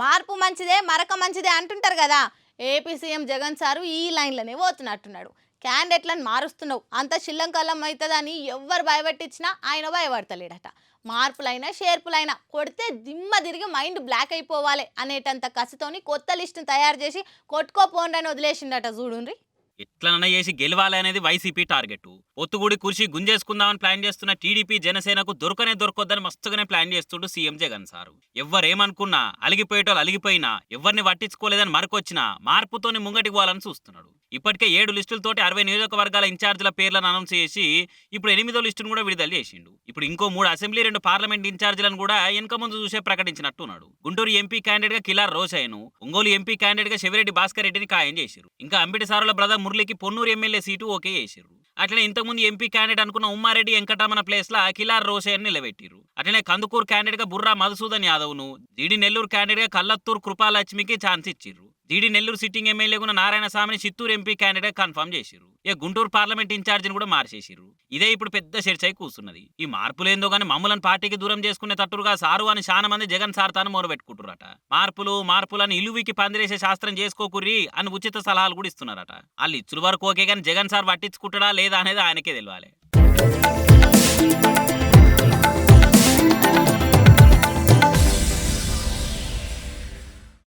మార్పు మంచిదే మరక మంచిదే అంటుంటారు కదా. ఏపీ సీఎం జగన్ సారు ఈ లైన్లోనే పోతున్నట్టున్నాడు. క్యాండిడేట్లను మారుస్తున్నావు అంత చిల్లంకల్లం అవుతుందని ఎవ్వరు భయపెట్టించినా ఆయన భయపడతలేడట. మార్పులైనా షేర్పులైనా కొడితే దిమ్మ తిరిగి మైండ్ బ్లాక్ అయిపోవాలి అనేటంత కసితోని కొత్త లిస్టును తయారు చేసి కొట్టుకోపోండని వదిలేసిండట. చూడుండ్రి. ఎట్లనన్నా చేసి గెలవాలి అనేది వైసీపీ టార్గెట్. పొత్తుగూడి కుర్చీ గుంజేసుకుందామని ప్లాన్ చేస్తున్న టీడీపీ జనసేనకు దొరకొద్దని మస్తుగానే ప్లాన్ చేస్తుండు సీఎం జగన్ సారు. ఎవ్వరేమనుకున్నా అలిగిపోయేటోళ్ళు అలిగిపోయినా ఎవరిని పట్టించుకోలేదని మరకొచ్చినా మార్పుతోని ముంగటికి పోవాలని చూస్తున్నాడు. ఇప్పటికే 7 లిస్టులతోటి 60 నియోజకవర్గాల ఇన్ఛార్జీల పేర్లను అనౌన్స్ చేసి ఇప్పుడు 8వ లిస్టును కూడా విడుదల చేసిండు. ఇప్పుడు ఇంకో 3 అసెంబ్లీ 2 పార్లమెంట్ ఇన్ఛార్జీలను కూడా వెనక ముందు చూసే ప్రకటించినట్టున్నాడు. గుంటూరు ఎంపీ క్యాండిడేట్ గా కిలార్ రోషయ్యను, ఒంగోలు ఎంపీ క్యాండిడేట్ గా శివిరెడ్డి భాస్కర్ రెడ్డిని ఖాయం చేశారు. ఇంకా అంబిటి సారుల బ్రదర్ మురళికి పొన్నూరు ఎమ్మెల్యే సీటు ఓకే చేశారు. అట్లనే ఇంతకుముందు ఎంపీ క్యాండిడేట్ అనుకున్న ఉమ్మారెడ్డి వెంకటరమణ ప్లేస్ లా కిలార్ రోషయ్యను నిలబెట్టిరు. అట్లనే కందుకూరు క్యాండిడేట్ గా బుర్రా మధుసూదన్ యాదవ్ ను, జీడి నెల్లూరు క్యాండిడేట్ గా కల్లత్తూరు కృపాలక్ష్మికి ఛాన్స్ ఇచ్చిర్రు. జీడి నెల్లూరు సిట్టింగ్ ఎమ్మెల్యే ఉన్న నారాయణస్వామిని చిత్తూరు ఎంపీ క్యాండిడేట్ కన్ఫర్మ్ చేసిరు. గుంటూరు పార్లమెంట్ ఇన్ఛార్జిని కూడా మార్చేసిరు. ఇదే ఇప్పుడు పెద్ద చర్చ అయి కూర్చున్నది. ఈ మార్పులేందో గానీ మమ్మల్ని పార్టీకి దూరం చేసుకునే తట్టుగా సారు అని చాలా మంది జగన్ సార్ తాను మొరబెట్టుకుంటున్నారట. మార్పులని ఇలువికి పందిరేసే శాస్త్రం చేసుకోకుర్రి అని ఉచిత సలహాలు కూడా ఇస్తున్నారట. వాళ్ళు ఇచ్చుల వరకు ఓకే కానీ జగన్ సార్ పట్టించుకుంటాడా లేదా అనేది ఆయనకే తెలియాలి.